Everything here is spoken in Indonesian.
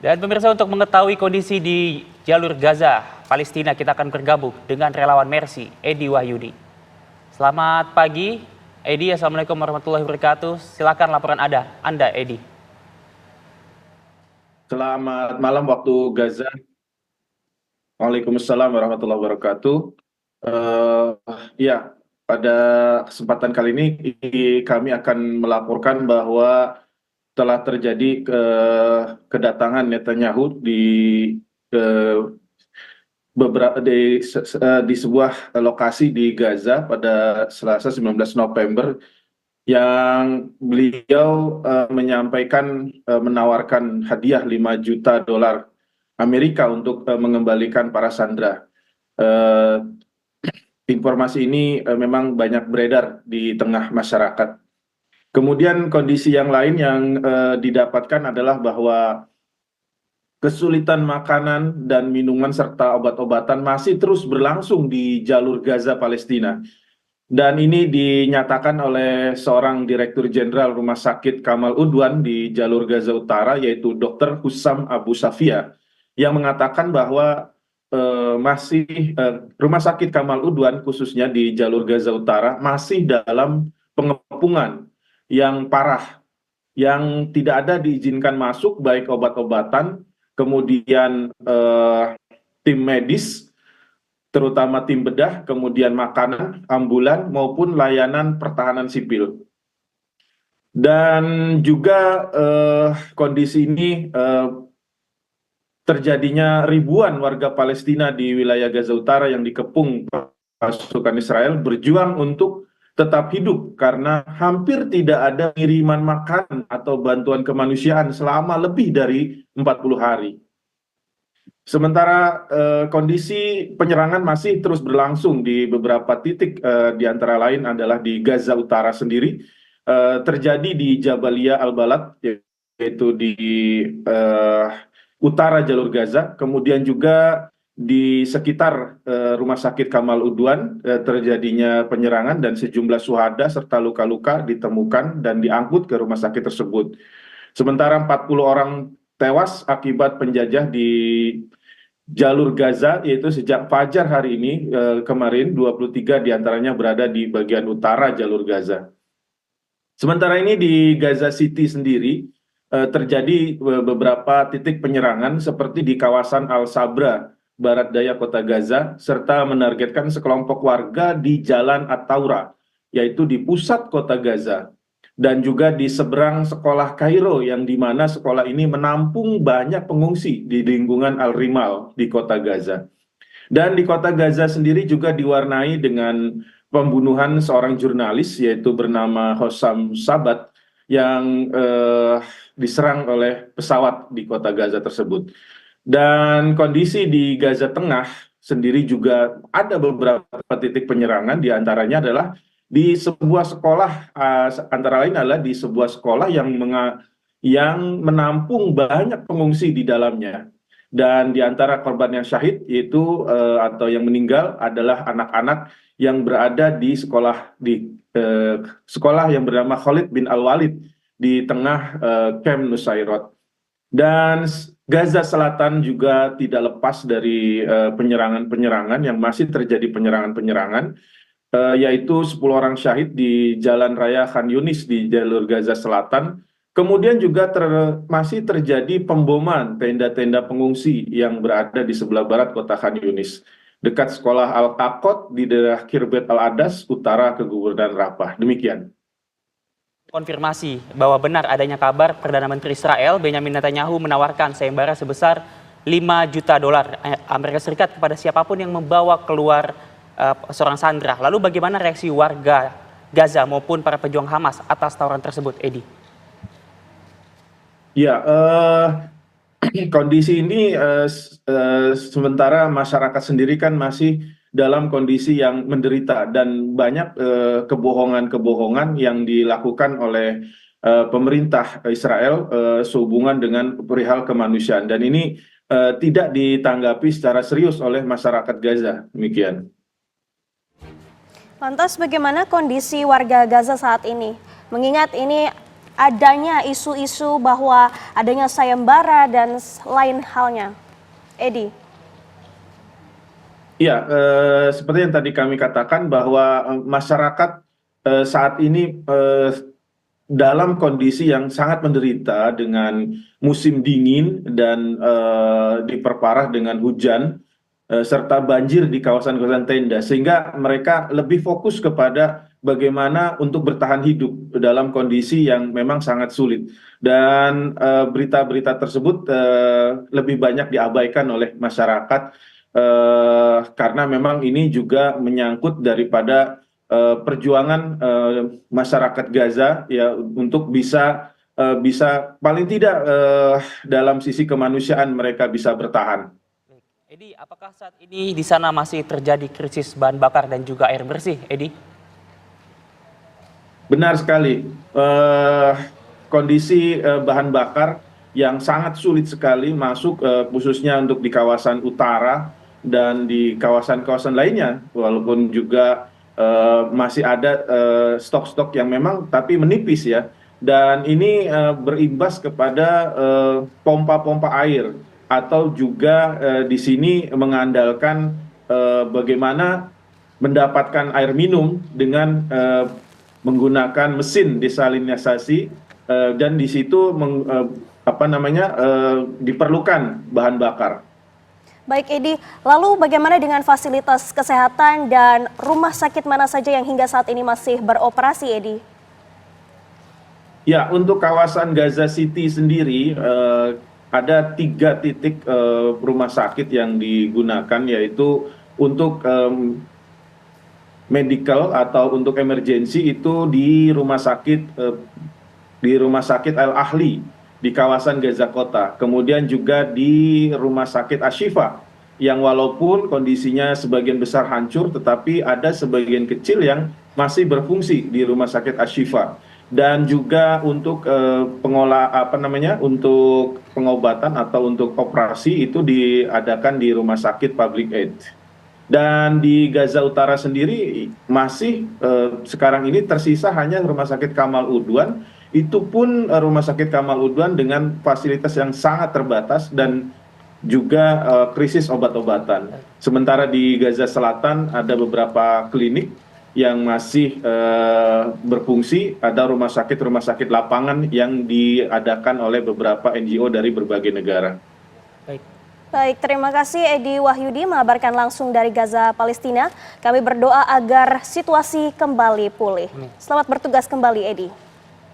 Dan pemirsa, untuk mengetahui kondisi di jalur Gaza, Palestina, kita akan bergabung dengan relawan Mercy, Edi Wahyudi. Selamat pagi, Edi. Assalamualaikum warahmatullahi wabarakatuh. Silakan laporan Anda, Edi. Selamat malam waktu Gaza. Waalaikumsalam warahmatullahi wabarakatuh. Eh, ya, pada kesempatan kali ini kami akan melaporkan bahwa telah terjadi kedatangan Netanyahu eh, di sebuah lokasi di Gaza pada Selasa 19 November yang beliau menyampaikan menawarkan hadiah 5 juta dolar Amerika untuk mengembalikan para sandera. Eh, Informasi ini memang banyak beredar di tengah masyarakat. Kemudian kondisi yang lain yang didapatkan adalah bahwa kesulitan makanan dan minuman serta obat-obatan masih terus berlangsung di jalur Gaza Palestina. Dan ini dinyatakan oleh seorang Direktur Jenderal Rumah Sakit Kamal Udwan di jalur Gaza Utara, yaitu Dr. Hussam Abu Safia, yang mengatakan bahwa Rumah Sakit Kamal Udwan khususnya di jalur Gaza Utara masih dalam pengepungan yang parah, yang tidak ada diizinkan masuk baik obat-obatan, kemudian tim medis, terutama tim bedah, kemudian makanan, ambulan, maupun layanan pertahanan sipil. Dan juga kondisi ini terjadinya ribuan warga Palestina di wilayah Gaza Utara yang dikepung pasukan Israel berjuang untuk tetap hidup karena hampir tidak ada kiriman makanan atau bantuan kemanusiaan selama lebih dari 40 hari. Sementara kondisi penyerangan masih terus berlangsung di beberapa titik, di antara lain adalah di Gaza Utara sendiri, terjadi di Jabalia Al-Balad, yaitu di utara jalur Gaza, kemudian juga di sekitar Rumah Sakit Kamal Udwan terjadinya penyerangan dan sejumlah syuhada serta luka-luka ditemukan dan diangkut ke rumah sakit tersebut. Sementara 40 orang tewas akibat penjajah di jalur Gaza, yaitu sejak fajar hari ini kemarin 23 diantaranya berada di bagian utara jalur Gaza. Sementara ini di Gaza City sendiri terjadi beberapa titik penyerangan seperti di kawasan Al-Sabra, barat daya kota Gaza, serta menargetkan sekelompok warga di Jalan At-Taura, yaitu di pusat kota Gaza, dan juga di seberang sekolah Kairo, yang di mana sekolah ini menampung banyak pengungsi di lingkungan Al-Rimal di kota Gaza. Dan di kota Gaza sendiri juga diwarnai dengan pembunuhan seorang jurnalis, yaitu bernama Hossam Sabat, yang diserang oleh pesawat di kota Gaza tersebut. Dan kondisi di Gaza Tengah sendiri juga ada beberapa titik penyerangan, diantaranya adalah di sebuah sekolah, antara lain adalah di sebuah sekolah yang menampung banyak pengungsi di dalamnya. Dan di antara korban yang syahid yaitu atau yang meninggal adalah anak-anak yang berada di sekolah yang bernama Khalid bin Al-Walid di tengah Camp Nusairat. Dan Gaza Selatan juga tidak lepas dari penyerangan-penyerangan yang masih terjadi, penyerangan-penyerangan, yaitu 10 orang syahid di Jalan Raya Khan Yunis di jalur Gaza Selatan. Kemudian juga masih terjadi pemboman tenda-tenda pengungsi yang berada di sebelah barat kota Khan Yunis, dekat sekolah Al-Taqot di daerah Kirbet Al-Adas, utara keguguran Rafah. Demikian. Konfirmasi bahwa benar adanya kabar Perdana Menteri Israel Benjamin Netanyahu menawarkan sayembara sebesar 5 juta dolar Amerika Serikat kepada siapapun yang membawa keluar seorang sandera. Lalu bagaimana reaksi warga Gaza maupun para pejuang Hamas atas tawaran tersebut, Edi? Ya, kondisi ini sementara masyarakat sendiri kan masih dalam kondisi yang menderita dan banyak kebohongan-kebohongan yang dilakukan oleh pemerintah Israel sehubungan dengan perihal kemanusiaan, dan ini tidak ditanggapi secara serius oleh masyarakat Gaza. Demikian. Lantas bagaimana kondisi warga Gaza saat ini? Mengingat ini adanya isu-isu bahwa adanya sayembara dan lain halnya. Edi. Ya, seperti yang tadi kami katakan bahwa masyarakat saat ini dalam kondisi yang sangat menderita dengan musim dingin dan diperparah dengan hujan serta banjir di kawasan-kawasan tenda, sehingga mereka lebih fokus kepada bagaimana untuk bertahan hidup dalam kondisi yang memang sangat sulit. Dan berita-berita tersebut lebih banyak diabaikan oleh masyarakat karena memang ini juga menyangkut daripada perjuangan masyarakat Gaza ya untuk bisa paling tidak dalam sisi kemanusiaan mereka bisa bertahan. Edi, apakah saat ini di sana masih terjadi krisis bahan bakar dan juga air bersih, Edi? Benar sekali. Kondisi bahan bakar yang sangat sulit sekali masuk khususnya untuk di kawasan utara dan di kawasan-kawasan lainnya, walaupun juga masih ada stok-stok yang memang tapi menipis ya. Dan ini berimbas kepada pompa-pompa air atau juga di sini mengandalkan bagaimana mendapatkan air minum dengan menggunakan mesin desalinisasi dan di situ diperlukan bahan bakar. Baik Edi, lalu bagaimana dengan fasilitas kesehatan dan rumah sakit mana saja yang hingga saat ini masih beroperasi, Edi? Ya, untuk kawasan Gaza City sendiri ada 3 titik rumah sakit yang digunakan, yaitu untuk medical atau untuk emergency itu di rumah sakit Al Ahli di kawasan Gaza Kota, kemudian juga di Rumah Sakit Ashifa yang walaupun kondisinya sebagian besar hancur, tetapi ada sebagian kecil yang masih berfungsi di Rumah Sakit Ashifa. Dan juga untuk untuk pengobatan atau untuk operasi itu diadakan di Rumah Sakit Public Aid. Dan di Gaza Utara sendiri masih sekarang ini tersisa hanya Rumah Sakit Kamal Udwan. Itu pun Rumah Sakit Kamal Udwan dengan fasilitas yang sangat terbatas dan juga krisis obat-obatan. Sementara di Gaza Selatan ada beberapa klinik yang masih berfungsi, ada rumah sakit lapangan yang diadakan oleh beberapa NGO dari berbagai negara. Baik, terima kasih Edi Wahyudi mengabarkan langsung dari Gaza, Palestina. Kami berdoa agar situasi kembali pulih. Selamat bertugas kembali, Edi.